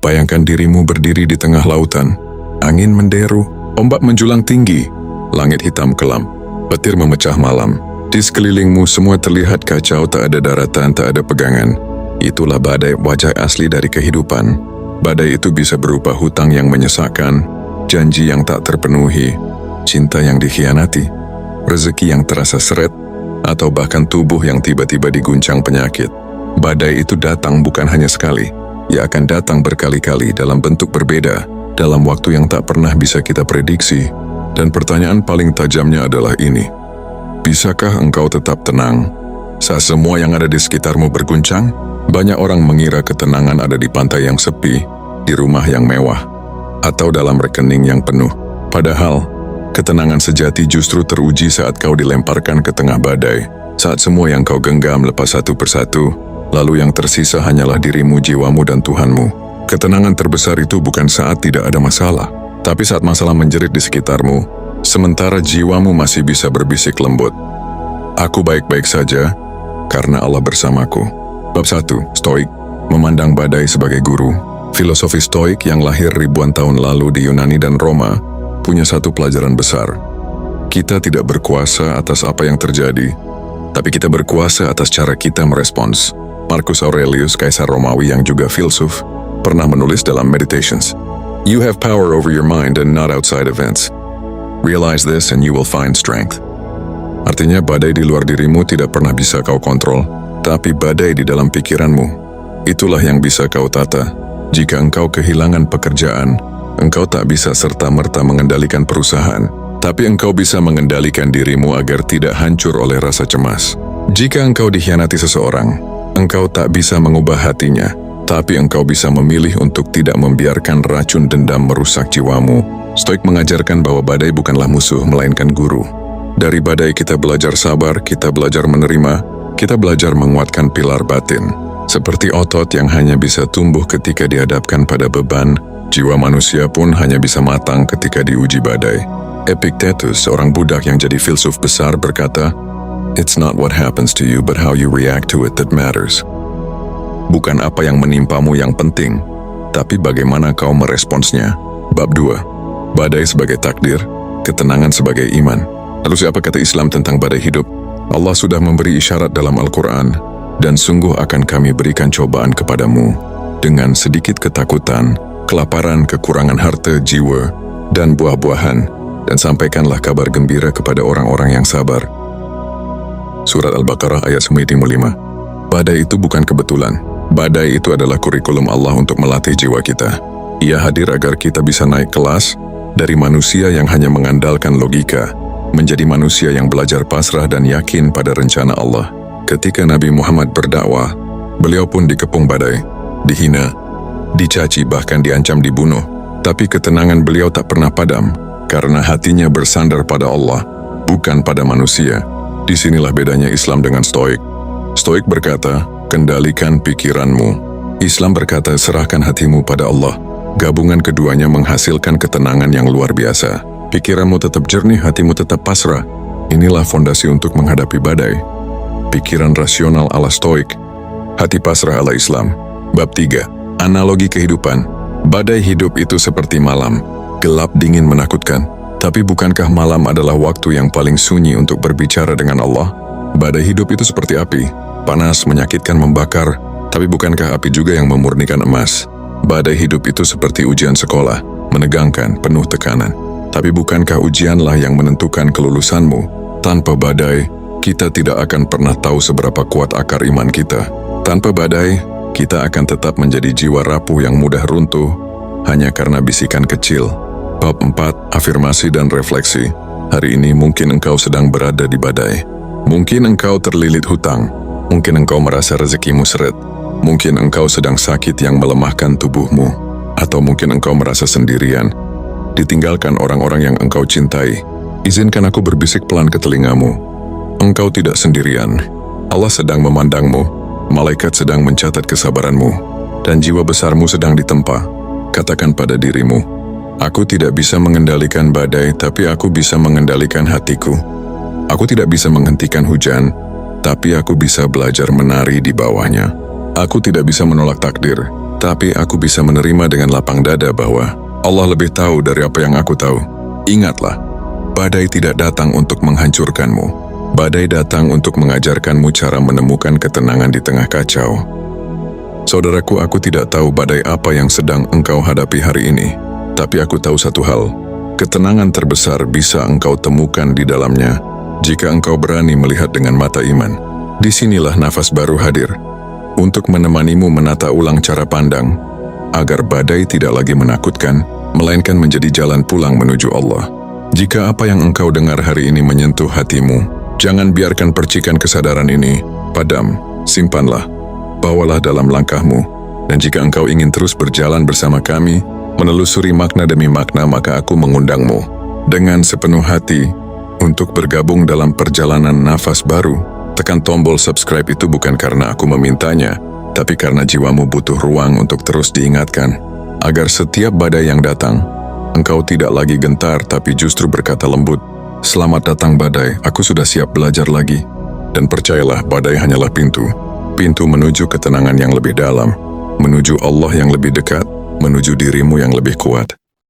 Bayangkan dirimu berdiri di tengah lautan. Angin menderu, ombak menjulang tinggi, langit hitam kelam, petir memecah malam. Di sekelilingmu semua terlihat kacau, tak ada daratan, tak ada pegangan. Itulah badai, wajah asli dari kehidupan. Badai itu bisa berupa hutang yang menyesakkan, janji yang tak terpenuhi, cinta yang dikhianati, rezeki yang terasa seret, atau bahkan tubuh yang tiba-tiba diguncang penyakit. Badai itu datang bukan hanya sekali. Ia akan datang berkali-kali dalam bentuk berbeda, dalam waktu yang tak pernah bisa kita prediksi. Dan pertanyaan paling tajamnya adalah ini: bisakah engkau tetap tenang saat semua yang ada di sekitarmu berguncang? Banyak orang mengira ketenangan ada di pantai yang sepi, di rumah yang mewah, atau dalam rekening yang penuh. Padahal, ketenangan sejati justru teruji saat kau dilemparkan ke tengah badai, saat semua yang kau genggam lepas satu persatu, lalu yang tersisa hanyalah dirimu, jiwamu, dan Tuhanmu. Ketenangan terbesar itu bukan saat tidak ada masalah, tapi saat masalah menjerit di sekitarmu, sementara jiwamu masih bisa berbisik lembut, "Aku baik-baik saja, karena Allah bersamaku." Bab 1. Stoik, memandang badai sebagai guru. Filosofi Stoik yang lahir ribuan tahun lalu di Yunani dan Roma, punya satu pelajaran besar. Kita tidak berkuasa atas apa yang terjadi, tapi kita berkuasa atas cara kita merespons. Marcus Aurelius, kaisar Romawi yang juga filsuf, pernah menulis dalam Meditations, "You have power over your mind and not outside events. Realize this and you will find strength." Artinya badai di luar dirimu tidak pernah bisa kau kontrol, tapi badai di dalam pikiranmu, itulah yang bisa kau tata. Jika engkau kehilangan pekerjaan, engkau tak bisa serta-merta mengendalikan perusahaan, tapi engkau bisa mengendalikan dirimu agar tidak hancur oleh rasa cemas. Jika engkau dikhianati seseorang, engkau tak bisa mengubah hatinya, tapi engkau bisa memilih untuk tidak membiarkan racun dendam merusak jiwamu. Stoik mengajarkan bahwa badai bukanlah musuh, melainkan guru. Dari badai kita belajar sabar, kita belajar menerima, kita belajar menguatkan pilar batin. Seperti otot yang hanya bisa tumbuh ketika dihadapkan pada beban, jiwa manusia pun hanya bisa matang ketika diuji badai. Epictetus, seorang budak yang jadi filsuf besar, berkata, "It's not what happens to you, but how you react to it that matters." Bukan apa yang menimpamu yang penting, tapi bagaimana kau meresponsnya. Bab 2. Badai sebagai takdir, ketenangan sebagai iman. Lalu siapa kata Islam tentang badai hidup? Allah sudah memberi isyarat dalam Al-Quran, "Dan sungguh akan kami berikan cobaan kepadamu dengan sedikit ketakutan, kelaparan, kekurangan harta, jiwa, dan buah-buahan, dan sampaikanlah kabar gembira kepada orang-orang yang sabar." Surat Al-Baqarah ayat 95. Badai itu bukan kebetulan. Badai itu adalah kurikulum Allah untuk melatih jiwa kita. Ia hadir agar kita bisa naik kelas dari manusia yang hanya mengandalkan logika, menjadi manusia yang belajar pasrah dan yakin pada rencana Allah. Ketika Nabi Muhammad berdakwah, beliau pun dikepung badai, dihina, dicaci, bahkan diancam dibunuh. Tapi ketenangan beliau tak pernah padam, karena hatinya bersandar pada Allah, bukan pada manusia. Disinilah bedanya Islam dengan Stoik. Stoik berkata, kendalikan pikiranmu. Islam berkata, serahkan hatimu pada Allah. Gabungan keduanya menghasilkan ketenangan yang luar biasa. Pikiranmu tetap jernih, hatimu tetap pasrah. Inilah fondasi untuk menghadapi badai. Pikiran rasional ala Stoik, hati pasrah ala Islam. Bab 3. Analogi kehidupan. Badai hidup itu seperti malam, gelap, dingin, menakutkan. Tapi bukankah malam adalah waktu yang paling sunyi untuk berbicara dengan Allah? Badai hidup itu seperti api, panas, menyakitkan, membakar. Tapi bukankah api juga yang memurnikan emas? Badai hidup itu seperti ujian sekolah, menegangkan, penuh tekanan. Tapi bukankah ujianlah yang menentukan kelulusanmu? Tanpa badai, kita tidak akan pernah tahu seberapa kuat akar iman kita. Tanpa badai, kita akan tetap menjadi jiwa rapuh yang mudah runtuh, hanya karena bisikan kecil. Bab 4. Afirmasi dan refleksi. Hari ini mungkin engkau sedang berada di badai. Mungkin engkau terlilit hutang. Mungkin engkau merasa rezekimu seret. Mungkin engkau sedang sakit yang melemahkan tubuhmu. Atau mungkin engkau merasa sendirian, ditinggalkan orang-orang yang engkau cintai. Izinkan aku berbisik pelan ke telingamu. Engkau tidak sendirian. Allah sedang memandangmu. Malaikat sedang mencatat kesabaranmu. Dan jiwa besarmu sedang ditempa. Katakan pada dirimu, aku tidak bisa mengendalikan badai, tapi aku bisa mengendalikan hatiku. Aku tidak bisa menghentikan hujan, tapi aku bisa belajar menari di bawahnya. Aku tidak bisa menolak takdir, Tapi aku bisa menerima dengan lapang dada bahwa Allah lebih tahu dari apa yang aku tahu. Ingatlah, badai tidak datang untuk menghancurkanmu. Badai datang untuk mengajarkanmu cara menemukan ketenangan di tengah kacau. Saudaraku, aku tidak tahu badai apa yang sedang engkau hadapi hari ini. Tapi aku tahu satu hal, ketenangan terbesar bisa engkau temukan di dalamnya jika engkau berani melihat dengan mata iman. Disinilah nafas baru hadir untuk menemanimu menata ulang cara pandang, agar badai tidak lagi menakutkan, melainkan menjadi jalan pulang menuju Allah. Jika apa yang engkau dengar hari ini menyentuh hatimu, jangan biarkan percikan kesadaran ini padam, simpanlah, bawalah dalam langkahmu. Dan jika engkau ingin terus berjalan bersama kami, menelusuri makna demi makna, maka aku mengundangmu dengan sepenuh hati untuk bergabung dalam perjalanan nafas baru. Tekan tombol subscribe itu bukan karena aku memintanya, tapi karena jiwamu butuh ruang untuk terus diingatkan, agar setiap badai yang datang, engkau tidak lagi gentar tapi justru berkata lembut, "Selamat datang badai, aku sudah siap belajar lagi." Dan percayalah, badai hanyalah pintu menuju ketenangan yang lebih dalam, menuju Allah yang lebih dekat, menuju dirimu yang lebih kuat.